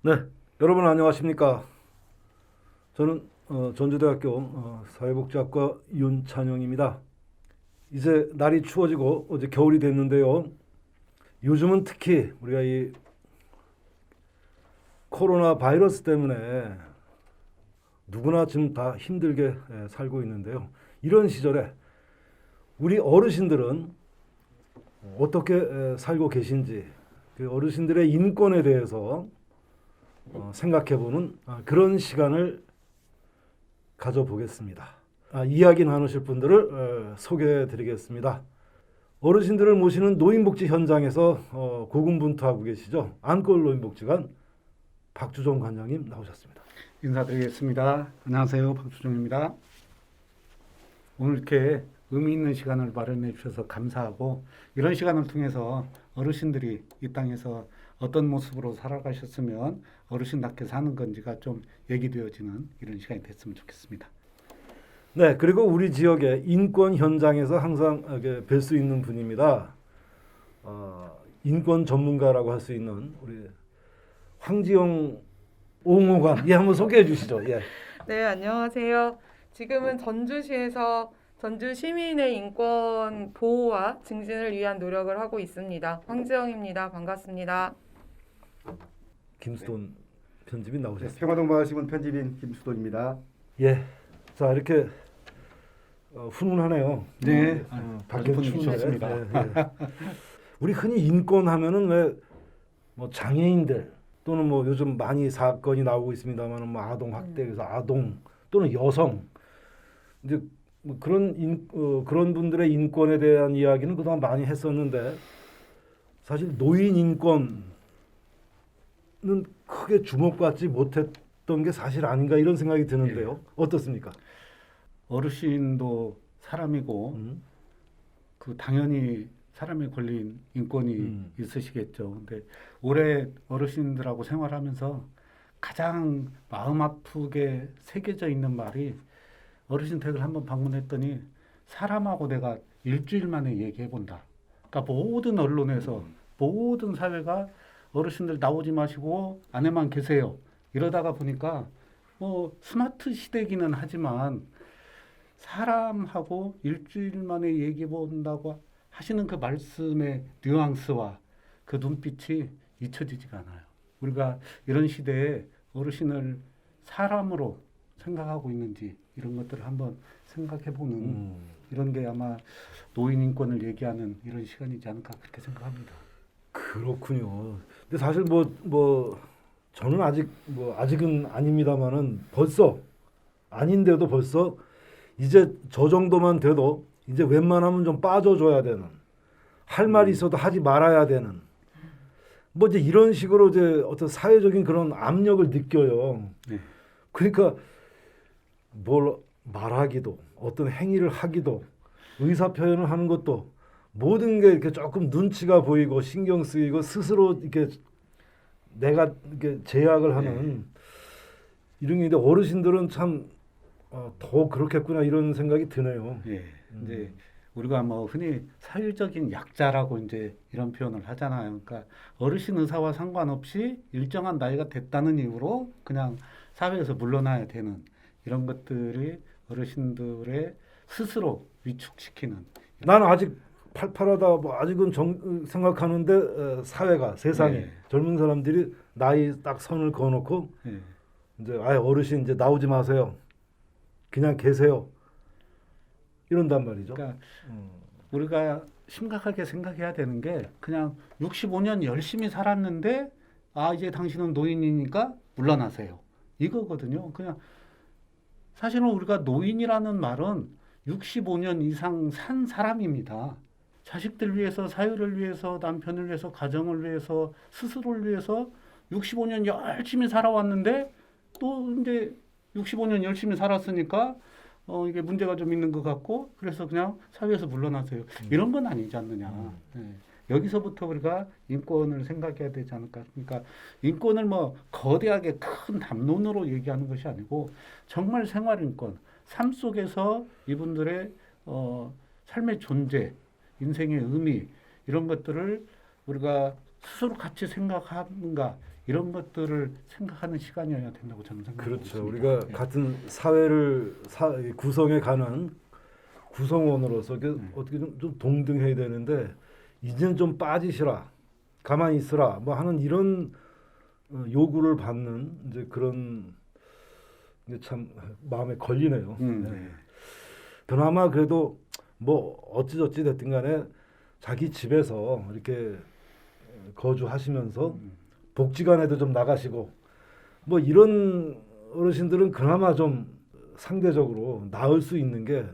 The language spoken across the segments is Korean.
네, 여러분 안녕하십니까? 저는 전주대학교 사회복지학과 윤찬영입니다. 이제 날이 추워지고 어제 겨울이 됐는데요. 요즘은 특히 우리가 이 코로나 바이러스 때문에 누구나 지금 다 힘들게 살고 있는데요. 이런 시절에 우리 어르신들은 어떻게 살고 계신지, 그 어르신들의 인권에 대해서 생각해보는 그런 시간을 가져보겠습니다. 이야기 나누실 분들을 소개해드리겠습니다. 어르신들을 모시는 노인복지 현장에서 고군분투하고 계시죠. 안골 노인복지관 박주종 관장님 나오셨습니다. 인사드리겠습니다. 안녕하세요. 박수종입니다. 오늘 이렇게 의미 있는 시간을 마련해 주셔서 감사하고, 이런 시간을 통해서 어르신들이 이 땅에서 어떤 모습으로 살아가셨으면 어르신답게 사는 건지가 좀 얘기되어지는 이런 시간이 됐으면 좋겠습니다. 네, 그리고 우리 지역의 인권 현장에서 항상 뵐 수 있는 분입니다. 인권 전문가라고 할 수 있는 우리 황지영 옹호관, 한번 소개해 주시죠. 예. 네, 안녕하세요. 지금은 전주시에서 전주 시민의 인권 보호와 증진을 위한 노력을 하고 있습니다. 황지영입니다. 반갑습니다. 김수돈 편집인 나오셨습니다. 평화동마을신문 편집인 김수돈입니다. 예, 자 이렇게 훈훈하네요. 네, 밖에 아주 추운데. 좋습니다. 우리 흔히 인권 하면은 왜 뭐 장애인들 또는 뭐 요즘 많이 사건이 나오고 있습니다만은 뭐 아동 학대에서 아동 또는 여성 이제 뭐 그런 분들의 인권에 대한 이야기는 그동안 많이 했었는데 사실 노인 인권은 크게 주목받지 못했던 게 사실 아닌가 이런 생각이 드는데요. 어떻습니까? 어르신도 사람이고, 그 당연히 사람의 권리인 인권이 있으시겠죠. 근데 올해 어르신들하고 생활하면서 가장 마음 아프게 새겨져 있는 말이, 어르신 댁을 한번 방문했더니 사람하고 내가 일주일 만에 얘기해 본다. 그러니까 모든 언론에서 모든 사회가 어르신들 나오지 마시고 안에만 계세요. 이러다가 보니까 뭐 스마트 시대기는 하지만 사람하고 일주일 만에 얘기해 본다고 하시는 그 말씀의 뉘앙스와 그 눈빛이 잊혀지지가 않아요. 우리가 이런 시대에 어르신을 사람으로 생각하고 있는지 이런 것들을 한번 생각해보는 이런 게 아마 노인 인권을 얘기하는 이런 시간이지 않을까 그렇게 생각합니다. 그렇군요. 근데 사실 뭐 저는 아직은 아닙니다만은 벌써 아닌데도 벌써 이제 저 정도만 돼도 이제 웬만하면 좀 빠져줘야 되는 할 말이 있어도 하지 말아야 되는 뭐 이제 이런 식으로 이제 어떤 사회적인 그런 압력을 느껴요. 네. 그러니까 뭘 말하기도 어떤 행위를 하기도 의사 표현을 하는 것도 모든 게 이렇게 조금 눈치가 보이고 신경 쓰이고 스스로 이렇게 내가 이렇게 제약을 하는 이런 게 있는데 어르신들은 참 더 그렇겠구나 이런 생각이 드네요. 예. 이제 우리가 뭐 흔히 사회적인 약자라고 이제 이런 표현을 하잖아요. 그러니까 어르신 의사와 상관없이 일정한 나이가 됐다는 이유로 그냥 사회에서 물러나야 되는 이런 것들이 어르신들의 스스로 위축시키는. 나는 아직 팔팔하다 뭐 아직은 생각하는데 사회가 세상이 네. 젊은 사람들이 나이 딱 선을 그어놓고 예. 이제 어르신 이제 나오지 마세요. 그냥 계세요. 이런단 말이죠. 그러니까 우리가 심각하게 생각해야 되는 게 그냥 65년 열심히 살았는데 이제 당신은 노인이니까 물러나세요. 이거거든요. 그냥 사실은 우리가 노인이라는 말은 65년 이상 산 사람입니다. 자식들 위해서, 사회를 위해서, 남편을 위해서, 가정을 위해서, 스스로를 위해서 65년 열심히 살아왔는데 또 이제 65년 열심히 살았으니까 이게 문제가 좀 있는 것 같고 그래서 그냥 사회에서 물러나세요. 이런 건 아니지 않느냐. 네. 여기서부터 우리가 인권을 생각해야 되지 않을까. 그러니까 인권을 뭐 거대하게 큰 담론으로 얘기하는 것이 아니고 정말 생활 인권, 삶 속에서 이분들의 삶의 존재, 인생의 의미 이런 것들을 우리가 스스로 같이 생각하는가 이런 것들을 생각하는 시간이어야 된다고 저는 생각합니다. 그렇죠. 우리가 같은 사회를 구성해 가는 구성원으로서 어떻게 좀 동등해야 되는데 이제는 좀 빠지시라, 가만히 있으라, 뭐 하는 이런 요구를 받는 이제 그런 게 참 마음에 걸리네요. 네. 그나마 그래도 뭐 어찌저찌 됐든 간에 자기 집에서 이렇게 거주하시면서 복지관에도 좀 나가시고 뭐 이런 어르신들은 그나마 좀 상대적으로 나을 수 있는 게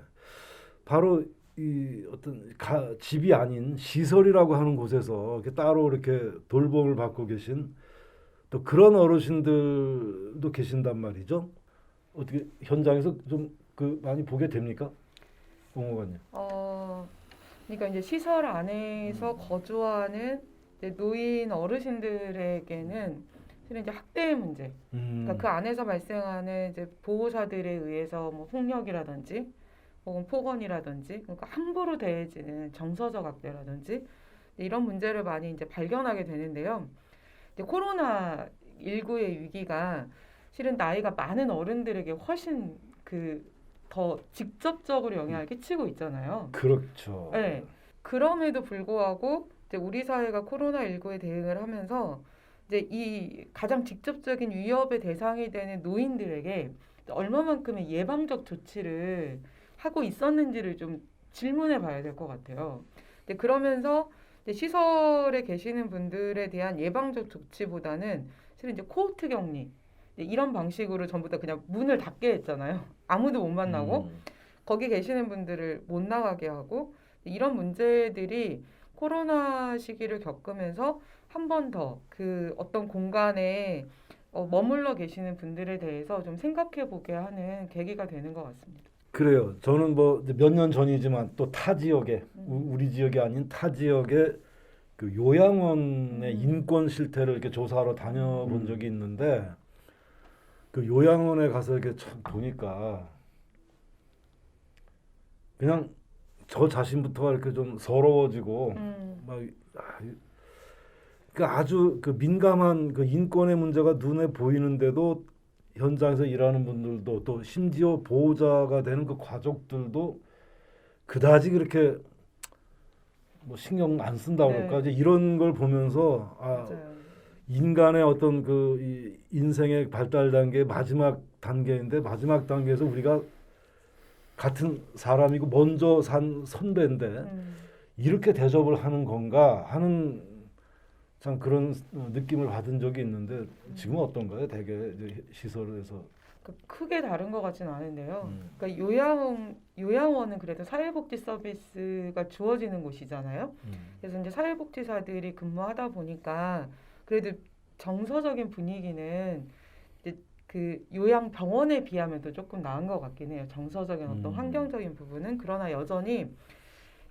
바로 이 어떤 집이 아닌 시설이라고 하는 곳에서 이렇게 따로 이렇게 돌봄을 받고 계신 또 그런 어르신들도 계신단 말이죠. 어떻게 현장에서 좀 많이 보게 됩니까, 공무관님? 그러니까 이제 시설 안에서 거주하는 이제 노인 어르신들에게는 실은 이제 학대의 문제, 그러니까 그 안에서 발생하는 이제 보호자들에 의해서 뭐 폭력이라든지 혹은 폭언이라든지, 그러니까 함부로 대해지는 정서적 학대라든지 이런 문제를 많이 이제 발견하게 되는데요. 이제 코로나 19의 위기가 실은 나이가 많은 어른들에게 훨씬 더 직접적으로 영향을 끼치고 있잖아요. 그렇죠. 네. 그럼에도 불구하고 이제 우리 사회가 코로나19에 대응을 하면서 이제 이 가장 직접적인 위협의 대상이 되는 노인들에게 얼마만큼의 예방적 조치를 하고 있었는지를 좀 질문해 봐야 될 것 같아요. 근데 그러면서 이제 시설에 계시는 분들에 대한 예방적 조치보다는 실은 이제 코호트 격리 이런 방식으로 전부 다 그냥 문을 닫게 했잖아요. 아무도 못 만나고 거기 계시는 분들을 못 나가게 하고 이런 문제들이 코로나 시기를 겪으면서 한 번 더 그 어떤 공간에 머물러 계시는 분들에 대해서 좀 생각해 보게 하는 계기가 되는 것 같습니다. 그래요. 저는 뭐 몇 년 전이지만 또 타 지역에 우리 지역이 아닌 타 지역에 그 요양원의 인권 실태를 이렇게 조사하러 다녀본 적이 있는데 그 요양원에 가서 이렇게 참 보니까 그냥 저 자신부터가 이렇게 좀 서러워지고 막 그러니까 아주 그 민감한 그 인권의 문제가 눈에 보이는데도 현장에서 일하는 분들도 또 심지어 보호자가 되는 그 가족들도 그다지 그렇게 뭐 신경 안 쓴다 그럴까 이제 이런 걸 보면서 맞아요. 인간의 어떤 이 인생의 발달 단계 마지막 단계인데 마지막 단계에서 우리가 같은 사람이고 먼저 산 선배인데 이렇게 대접을 하는 건가 하는 참 그런 느낌을 받은 적이 있는데 지금은 어떤가요? 대개 이제 시설에서 크게 다른 것 같지는 않은데요. 그러니까 요양원은 그래도 사회복지 서비스가 주어지는 곳이잖아요. 그래서 이제 사회복지사들이 근무하다 보니까 그래도 정서적인 분위기는 이제 그 요양병원에 비하면 또 조금 나은 것 같긴 해요. 정서적인 어떤 환경적인 부분은. 그러나 여전히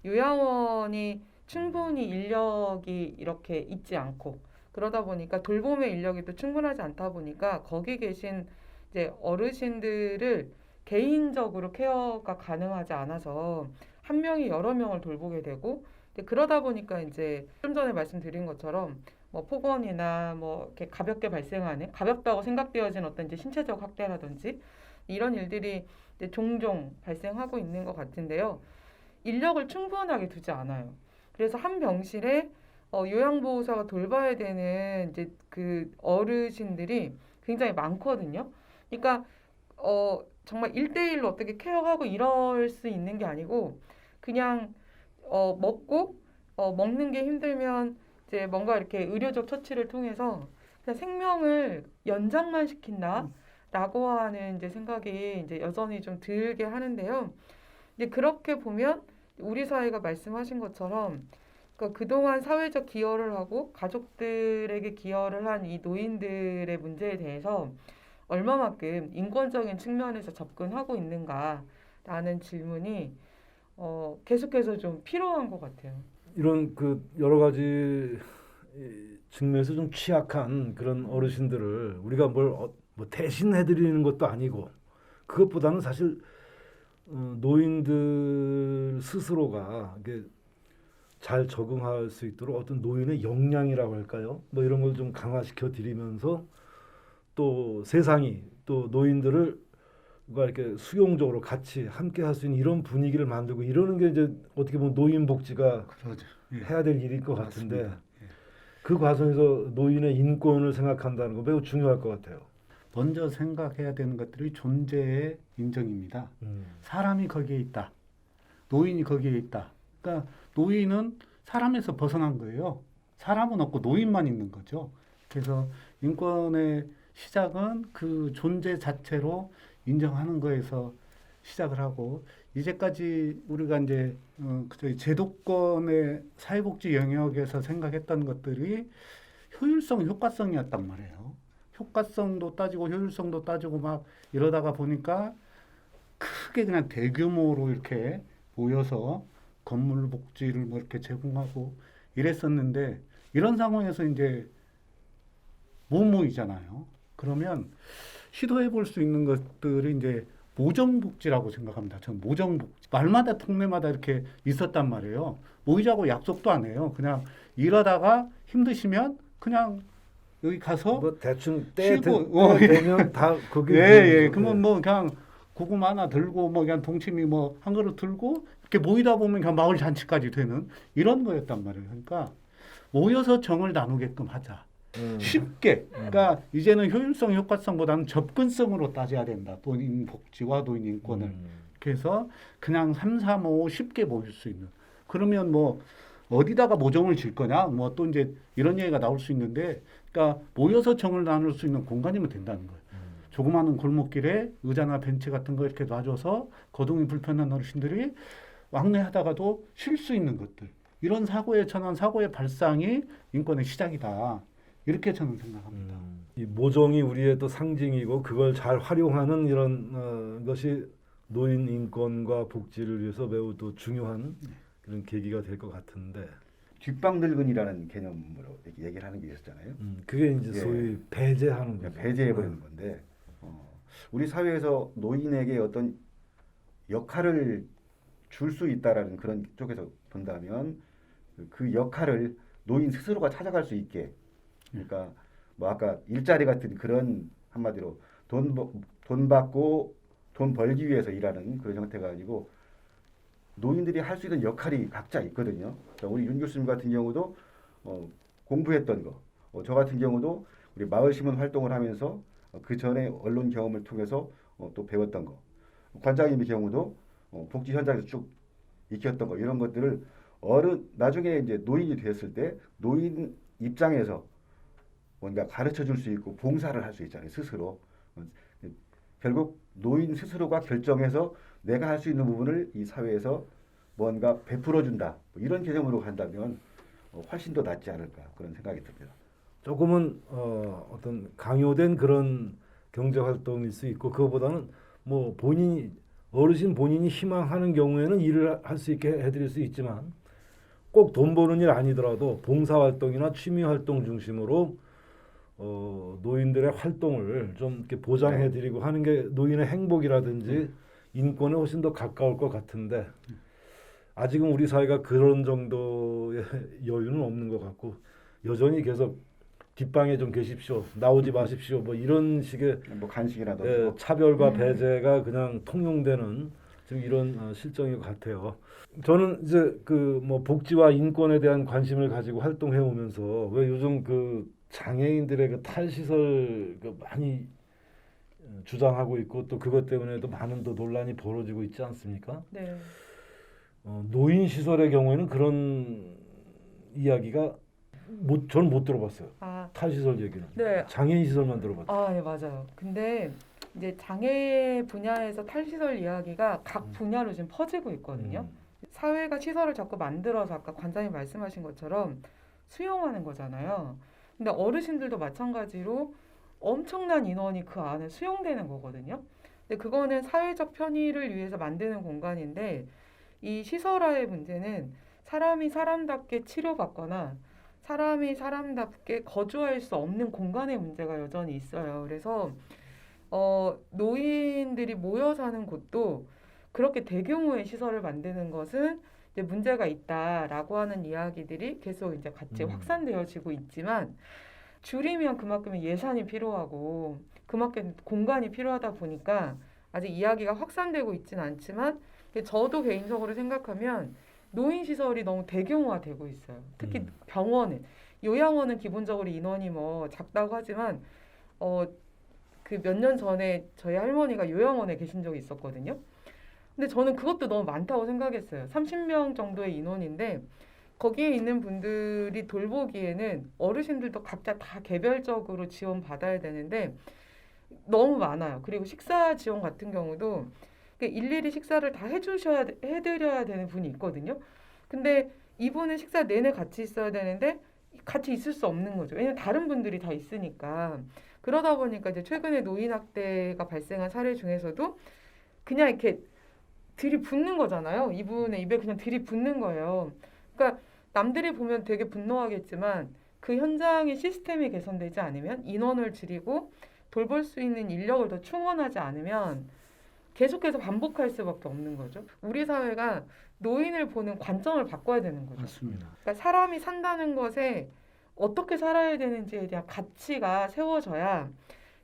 요양원이 충분히 인력이 이렇게 있지 않고 그러다 보니까 돌봄의 인력이 또 충분하지 않다 보니까 거기 계신 이제 어르신들을 개인적으로 케어가 가능하지 않아서 한 명이 여러 명을 돌보게 되고 그러다 보니까 이제 좀 전에 말씀드린 것처럼 뭐 폭언이나 뭐 이렇게 가볍게 발생하는 가볍다고 생각되어진 어떤 이제 신체적 학대라든지 이런 일들이 이제 종종 발생하고 있는 것 같은데요. 인력을 충분하게 두지 않아요. 그래서 한 병실에 요양보호사가 돌봐야 되는 이제 그 어르신들이 굉장히 많거든요. 그러니까 정말 1대1로 어떻게 케어하고 이럴 수 있는 게 아니고 그냥 먹는 게 힘들면 이제 뭔가 이렇게 의료적 처치를 통해서 그냥 생명을 연장만 시킨다라고 하는 이제 생각이 이제 여전히 좀 들게 하는데요. 이제 그렇게 보면 우리 사회가 말씀하신 것처럼 그러니까 그동안 사회적 기여를 하고 가족들에게 기여를 한 이 노인들의 문제에 대해서 얼마만큼 인권적인 측면에서 접근하고 있는가라는 질문이 계속해서 좀 필요한 것 같아요. 이런 그 여러 가지 측면에서 좀 취약한 그런 어르신들을 우리가 뭐 대신해드리는 것도 아니고 그것보다는 사실 노인들 스스로가 이게 잘 적응할 수 있도록 어떤 노인의 역량이라고 할까요? 뭐 이런 걸 좀 강화시켜 드리면서 또 세상이 또 노인들을 가 이렇게 수용적으로 같이 함께 할 수 있는 이런 분위기를 만들고 이러는 게 이제 어떻게 보면 노인 복지가 그러죠. 예. 해야 될 일일 것 같은데 맞습니다. 예. 그 과정에서 노인의 인권을 생각한다는 거 매우 중요할 것 같아요. 먼저 생각해야 되는 것들이 존재의 인정입니다. 사람이 거기에 있다. 노인이 거기에 있다. 그러니까 노인은 사람에서 벗어난 거예요. 사람은 없고 노인만 있는 거죠. 그래서 인권의 시작은 그 존재 자체로 인정하는 거에서 시작을 하고 이제까지 우리가 이제 저희 제도권의 사회복지 영역에서 생각했던 것들이 효율성, 효과성이었단 말이에요. 효과성도 따지고 효율성도 따지고 막 이러다가 보니까 크게 그냥 대규모로 이렇게 모여서 건물 복지를 뭐 이렇게 제공하고 이랬었는데 이런 상황에서 이제 못 모이잖아요. 그러면 시도해 볼 수 있는 것들이 이제 모정복지라고 생각합니다. 저는 모정복지. 말마다 동네마다 이렇게 있었단 말이에요. 모이자고 약속도 안 해요. 그냥 일하다가 힘드시면 그냥 여기 가서 뭐 대충 때 쉬고, 되면 다 거기 예. 그러면 뭐 그냥 고구마 하나 들고 뭐 그냥 동치미 뭐 한 그릇 들고 이렇게 모이다 보면 그냥 마을 잔치까지 되는 이런 거였단 말이에요. 그러니까 모여서 정을 나누게끔 하자. 쉽게. 그러니까 이제는 효율성, 효과성보다는 접근성으로 따져야 된다. 노인 복지와 노인 인권을. 그래서 그냥 3, 3, 5 쉽게 모일 수 있는. 그러면 뭐 어디다가 모정을 질 거냐? 뭐 또 이제 이런 얘기가 나올 수 있는데, 그러니까 모여서 정을 나눌 수 있는 공간이면 된다는 거예요. 조그마한 골목길에 의자나 벤치 같은 거 이렇게 놔줘서 거동이 불편한 어르신들이 왕래하다가도 쉴 수 있는 것들. 이런 사고의 전환, 사고의 발상이 인권의 시작이다. 이렇게 저는 생각합니다. 이 모정이 우리의 또 상징이고 그걸 잘 활용하는 이런 것이 노인 인권과 복지를 위해서 매우 또 중요한 그런 계기가 될 것 같은데 뒷방 늙은이라는 개념으로 이렇게 얘기를 하는 게 있었잖아요. 그게 이제 예. 소위 배제하는 거죠. 배제해버리는 건데 우리 사회에서 노인에게 어떤 역할을 줄 수 있다라는 그런 쪽에서 본다면 그 역할을 노인 스스로가 찾아갈 수 있게 그러니까 뭐 아까 일자리 같은 그런 한마디로 돈 받고 돈 벌기 위해서 일하는 그런 형태가 아니고 노인들이 할 수 있는 역할이 각자 있거든요. 자, 우리 윤 교수님 같은 경우도 공부했던 거, 저 같은 경우도 우리 마을 시민 활동을 하면서 그 전에 언론 경험을 통해서 또 배웠던 거, 관장님의 경우도 복지 현장에서 쭉 익혔던 거 이런 것들을 나중에 이제 노인이 됐을 때 노인 입장에서 뭔가 가르쳐 줄 수 있고 봉사를 할 수 있잖아요. 스스로. 결국 노인 스스로가 결정해서 내가 할 수 있는 부분을 이 사회에서 뭔가 베풀어 준다. 뭐 이런 개념으로 간다면 훨씬 더 낫지 않을까 그런 생각이 듭니다. 조금은 어떤 강요된 그런 경제 활동일 수 있고 그거보다는 뭐 어르신 본인이 희망하는 경우에는 일을 할 수 있게 해드릴 수 있지만 꼭 돈 버는 일 아니더라도 봉사 활동이나 취미 활동 중심으로 노인들의 활동을 좀 이렇게 보장해드리고 하는 게 노인의 행복이라든지 인권에 훨씬 더 가까울 것 같은데 아직은 우리 사회가 그런 정도의 여유는 없는 것 같고 여전히 계속 뒷방에 좀 계십시오, 나오지 마십시오, 뭐 이런 식의 뭐 간식이라든지 차별과 배제가 그냥 통용되는 지금 이런 실정인 것 같아요. 저는 이제 그 뭐 복지와 인권에 대한 관심을 가지고 활동해 오면서 왜 요즘 그 장애인들의 그 탈시설 그 많이 주장하고 있고 또 그것 때문에도 많은 또 논란이 벌어지고 있지 않습니까? 네. 노인 시설의 경우에는 그런 이야기가 저는 못 들어봤어요. 아, 탈시설 얘기는. 네. 장애인 시설만 들어봤어요. 아, 네, 맞아요. 근데 이제 장애 분야에서 탈시설 이야기가 각 분야로 지금 퍼지고 있거든요. 사회가 시설을 자꾸 만들어서 아까 관장님 말씀하신 것처럼 수용하는 거잖아요. 근데 어르신들도 마찬가지로 엄청난 인원이 그 안에 수용되는 거거든요. 근데 그거는 사회적 편의를 위해서 만드는 공간인데 이 시설화의 문제는 사람이 사람답게 치료받거나 사람이 사람답게 거주할 수 없는 공간의 문제가 여전히 있어요. 그래서 노인들이 모여 사는 곳도 그렇게 대규모의 시설을 만드는 것은 이제 문제가 있다라고 하는 이야기들이 계속 이제 같이 확산되어지고 있지만 줄이면 그만큼 예산이 필요하고 그만큼 공간이 필요하다 보니까 아직 이야기가 확산되고 있지는 않지만 저도 개인적으로 생각하면 노인 시설이 너무 대규모화되고 있어요. 특히 병원은 요양원은 기본적으로 인원이 뭐 작다고 하지만 그 몇 년 전에 저희 할머니가 요양원에 계신 적이 있었거든요. 근데 저는 그것도 너무 많다고 생각했어요. 30명 정도의 인원인데 거기에 있는 분들이 돌보기에는 어르신들도 각자 다 개별적으로 지원받아야 되는데 너무 많아요. 그리고 식사 지원 같은 경우도 일일이 식사를 다 해드려야 되는 분이 있거든요. 근데 이분은 식사 내내 같이 있어야 되는데 같이 있을 수 없는 거죠. 왜냐면 다른 분들이 다 있으니까. 그러다 보니까 이제 최근에 노인 학대가 발생한 사례 중에서도 그냥 이렇게 들이붓는 거잖아요. 이분의 입에 그냥 들이붓는 거예요. 그러니까 남들이 보면 되게 분노하겠지만 그 현장의 시스템이 개선되지 않으면 인원을 줄이고 돌볼 수 있는 인력을 더 충원하지 않으면 계속해서 반복할 수밖에 없는 거죠. 우리 사회가 노인을 보는 관점을 바꿔야 되는 거죠. 맞습니다. 그러니까 사람이 산다는 것에 어떻게 살아야 되는지에 대한 가치가 세워져야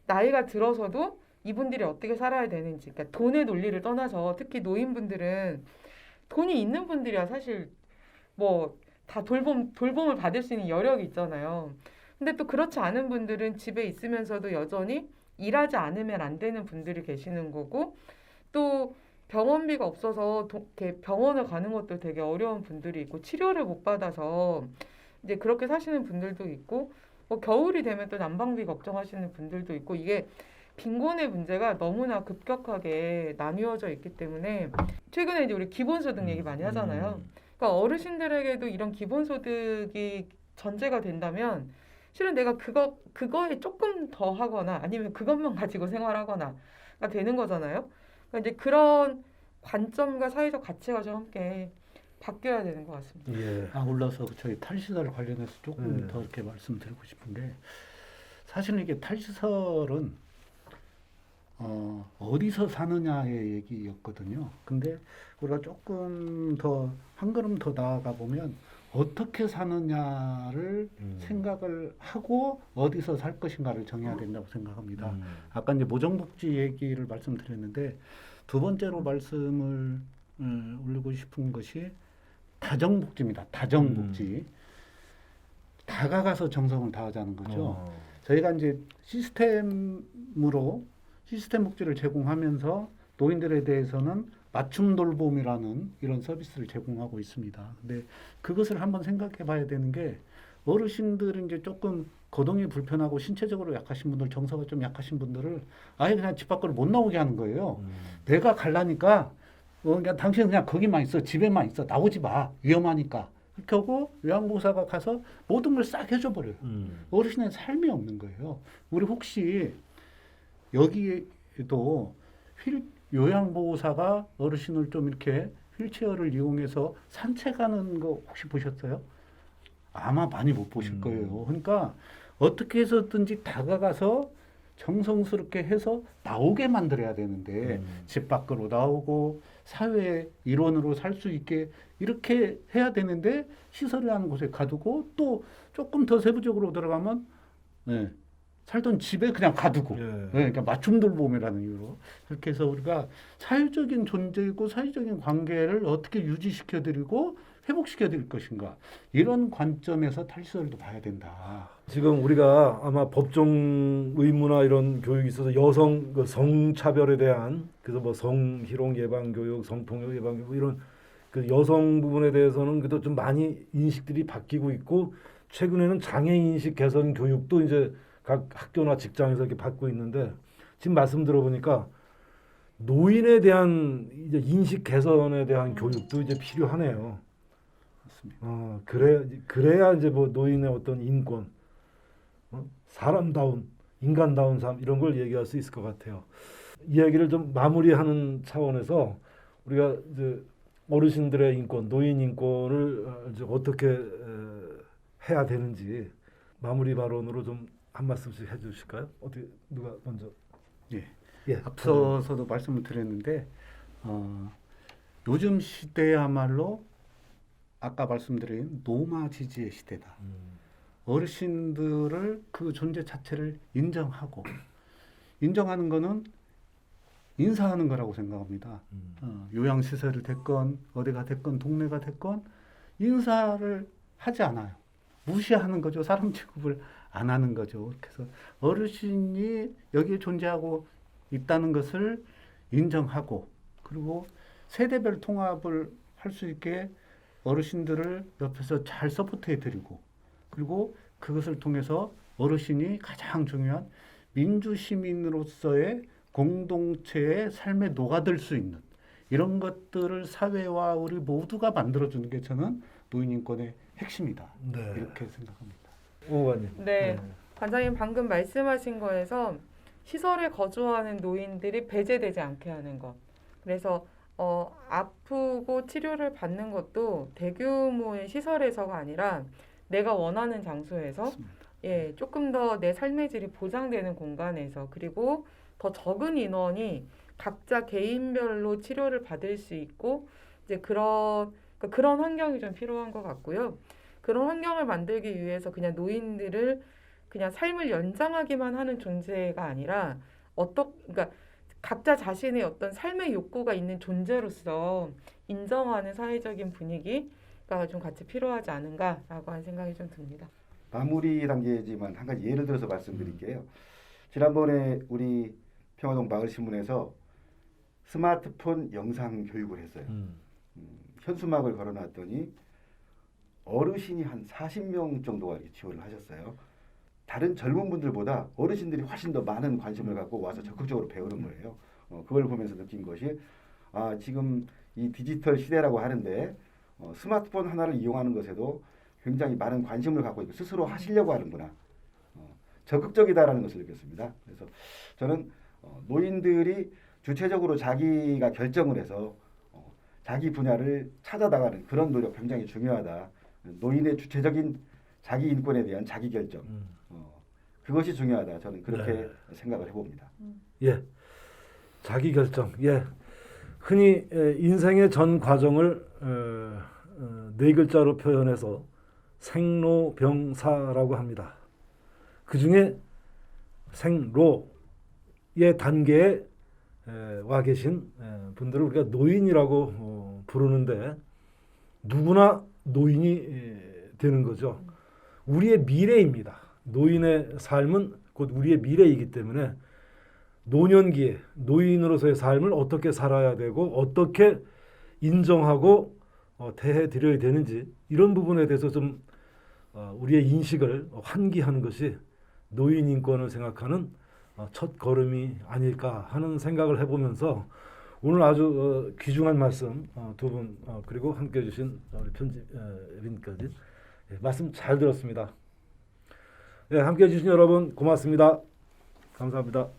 나이가 들어서도 이분들이 어떻게 살아야 되는지, 그러니까 돈의 논리를 떠나서 특히 노인분들은 돈이 있는 분들이야 사실 뭐 다 돌봄을 받을 수 있는 여력이 있잖아요. 근데 또 그렇지 않은 분들은 집에 있으면서도 여전히 일하지 않으면 안 되는 분들이 계시는 거고 또 병원비가 없어서 이렇게 병원을 가는 것도 되게 어려운 분들이 있고 치료를 못 받아서 이제 그렇게 사시는 분들도 있고 뭐 겨울이 되면 또 난방비 걱정하시는 분들도 있고 이게 빈곤의 문제가 너무나 급격하게 나뉘어져 있기 때문에 최근에 이제 우리 기본소득 얘기 많이 하잖아요. 그러니까 어르신들에게도 이런 기본소득이 전제가 된다면 실은 내가 그거에 조금 더 하거나 아니면 그것만 가지고 생활하거나가 되는 거잖아요. 그러니까 이제 그런 관점과 사회적 가치가 좀 함께 바뀌어야 되는 것 같습니다. 예. 아울러서 저희 탈시설 관련해서 조금 네. 더 이렇게 말씀드리고 싶은 게 사실은 이게 탈시설은 어디서 사느냐의 얘기였거든요. 근데 우리가 조금 더 한 걸음 더 나아가 보면 어떻게 사느냐를 생각을 하고 어디서 살 것인가를 정해야 된다고 생각합니다. 아까 이제 모정복지 얘기를 말씀드렸는데 두 번째로 말씀을 올리고 싶은 것이 다정복지입니다. 다정복지. 다가가서 정성을 다하자는 거죠. 저희가 이제 시스템 복지를 제공하면서 노인들에 대해서는 맞춤 돌봄이라는 이런 서비스를 제공하고 있습니다. 근데 그것을 한번 생각해 봐야 되는 게 어르신들은 이제 조금 거동이 불편하고 신체적으로 약하신 분들, 정서가 좀 약하신 분들을 아예 그냥 집 밖으로 못 나오게 하는 거예요. 내가 갈라니까 그냥 당신은 그냥 거기만 있어, 집에만 있어, 나오지 마, 위험하니까. 그렇게 하고 요양보호사가 가서 모든 걸 싹 해줘 버려요. 어르신의 삶이 없는 거예요. 우리 혹시 여기에도 요양보호사가 어르신을 좀 이렇게 휠체어를 이용해서 산책하는 거 혹시 보셨어요? 아마 많이 못 보실 거예요. 그러니까 어떻게 해서든지 다가가서 정성스럽게 해서 나오게 만들어야 되는데 집 밖으로 나오고 사회 일원으로 살 수 있게 이렇게 해야 되는데 시설이라는 곳에 가두고 또 조금 더 세부적으로 들어가면 살던 집에 그냥 가두고 그러니까 맞춤 돌봄이라는 이유로 그렇게 해서 우리가 사회적인 존재이고 사회적인 관계를 어떻게 유지시켜드리고 회복시켜드릴 것인가 이런 관점에서 탈시설도 봐야 된다. 지금 우리가 아마 법정 의무나 이런 교육이 있어서 여성 그 성차별에 대한 그래서 뭐 성희롱 예방 교육, 성폭력 예방 교육 이런 그 여성 부분에 대해서는 그래도 좀 많이 인식들이 바뀌고 있고 최근에는 장애 인식 개선 교육도 이제 각 학교나 직장에서 이렇게 받고 있는데 지금 말씀 들어보니까 노인에 대한 이제 인식 개선에 대한 교육도 이제 필요하네요. 맞습니다. 그래야 이제 뭐 노인의 어떤 인권, 사람다운, 인간다운 삶 이런 걸 얘기할 수 있을 것 같아요. 이야기를 좀 마무리하는 차원에서 우리가 이제 어르신들의 인권, 노인 인권을 이제 어떻게 해야 되는지 마무리 발언으로 좀 한 말씀씩 해주실까요? 어떻게 누가 먼저? 예. 앞서서도 말씀을 드렸는데 요즘 시대야말로 아까 말씀드린 노마지지의 시대다. 어르신들을 그 존재 자체를 인정하는 거는 인사하는 거라고 생각합니다. 요양시설을 됐건 어디가 됐건 동네가 됐건 인사를 하지 않아요. 무시하는 거죠. 사람 취급을 안 하는 거죠. 그래서 어르신이 여기에 존재하고 있다는 것을 인정하고 그리고 세대별 통합을 할 수 있게 어르신들을 옆에서 잘 서포트해 드리고 그리고 그것을 통해서 어르신이 가장 중요한 민주시민으로서의 공동체의 삶에 녹아들 수 있는 이런 것들을 사회와 우리 모두가 만들어주는 게 저는 노인인권의 핵심이다. 네. 이렇게 생각합니다. 오관님. 네. 관장님 방금 말씀하신 거에서 시설에 거주하는 노인들이 배제되지 않게 하는 것. 그래서 아프고 치료를 받는 것도 대규모의 시설에서가 아니라 내가 원하는 장소에서 예, 조금 더 내 삶의 질이 보장되는 공간에서 그리고 더 적은 인원이 각자 개인별로 치료를 받을 수 있고 이제 그런 환경이 좀 필요한 것 같고요. 그런 환경을 만들기 위해서 그냥 노인들을 그냥 삶을 연장하기만 하는 존재가 아니라 그러니까 각자 자신의 어떤 삶의 욕구가 있는 존재로서 인정하는 사회적인 분위기가 좀 같이 필요하지 않은가라고 하는 생각이 좀 듭니다. 마무리 단계지만 한 가지 예를 들어서 말씀드릴게요. 지난번에 우리 평화동 마을신문에서 스마트폰 영상 교육을 했어요. 현수막을 걸어놨더니 어르신이 한 40명 정도가 이렇게 지원을 하셨어요. 다른 젊은 분들보다 어르신들이 훨씬 더 많은 관심을 갖고 와서 적극적으로 배우는 거예요. 그걸 보면서 느낀 것이 지금 이 디지털 시대라고 하는데 스마트폰 하나를 이용하는 것에도 굉장히 많은 관심을 갖고 있고 스스로 하시려고 하는구나. 적극적이다라는 것을 느꼈습니다. 그래서 저는 노인들이 주체적으로 자기가 결정을 해서 자기 분야를 찾아나가는 그런 노력 굉장히 중요하다. 노인의 주체적인 자기 인권에 대한 자기 결정. 그것이 중요하다. 저는 그렇게 생각을 해봅니다. 예, 자기 결정. 예, 흔히 인생의 전 과정을 네 글자로 표현해서 생로병사라고 합니다. 그 중에 생로의 단계에 와 계신 분들을 우리가 노인이라고 부르는데 누구나 노인이 되는 거죠. 우리의 미래입니다. 노인의 삶은 곧 우리의 미래이기 때문에 노년기에 노인으로서의 삶을 어떻게 살아야 되고 어떻게 인정하고 대해 드려야 되는지 이런 부분에 대해서 좀 우리의 인식을 환기하는 것이 노인 인권을 생각하는 첫 걸음이 아닐까 하는 생각을 해보면서 오늘 아주 귀중한 말씀 두 분 그리고 함께해 주신 우리 편집인까지 말씀 잘 들었습니다. 함께해 주신 여러분 고맙습니다. 감사합니다.